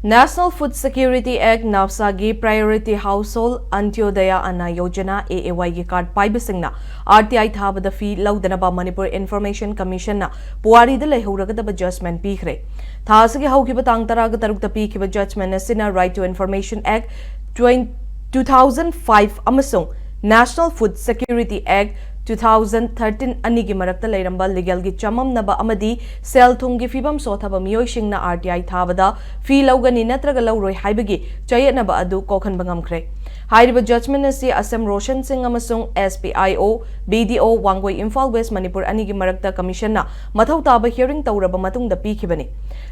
National Food Security Act NAFSA Priority Household Antyodaya Anna Yojana AAY gi card paibasingna RTI thabada fee laudanaba Manipur Information Commission na puari da lehoragadaba judgment pikhre thasagi haukiba tang taraga tarukta pikhiba judgment asina Right to Information Act 2005 amasung National Food Security Act 2013 anigi marakta leiramba legal gi chamamnaba amadi sel thungi fibam sothaba miyoisingna RTI thabada fee laugani natraga lauroi haibagi chayetnaba adu kokhan bangamkhre hairiba judgment asi Assam Roshan Singh amasung SPIO BDO Wangoi Imphal West Manipur anigi marakta commission na mathau taba hearing tawraba matungda pikhibani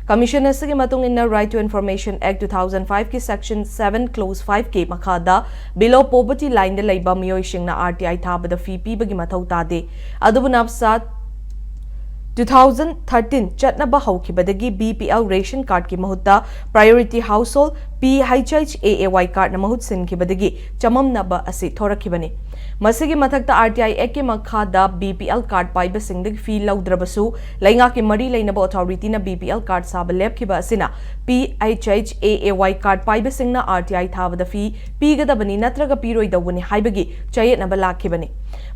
commission asigi matung inna Right to Information Act 2005 ki section 7 clause 5 ki makhada below poverty line de leiba miyoisingna RTI thabada fee pibagi mathau tade adubu NAFSA 2013 chatnaba haukibadagi BPL ration card ki mahutta priority household PHHAAY card na mahut sinkibadagi chamamnaba asi thorakibani masigi mathakta RTI Act ki makhada BPL card paiba singdagi fee laudrabasu lainga ki mari leinaba authority na BPL card saba lepkiba asina PHHAAY card paiba singna RTI thabada fee pigadabani natraga piroi dawani haibagi chayetnaba lakhibani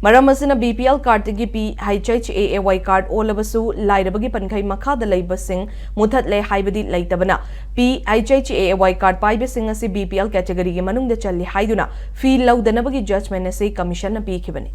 maram asina BPL card tagi PHHAAY card olabasu lairabagi pankhai makhada leiba sing muthatle haibadi leitabana PHHAAY card paiba sing asi BPL category gi manungda challi haiduna fee laudanabagi judgment asi commission na pikhibani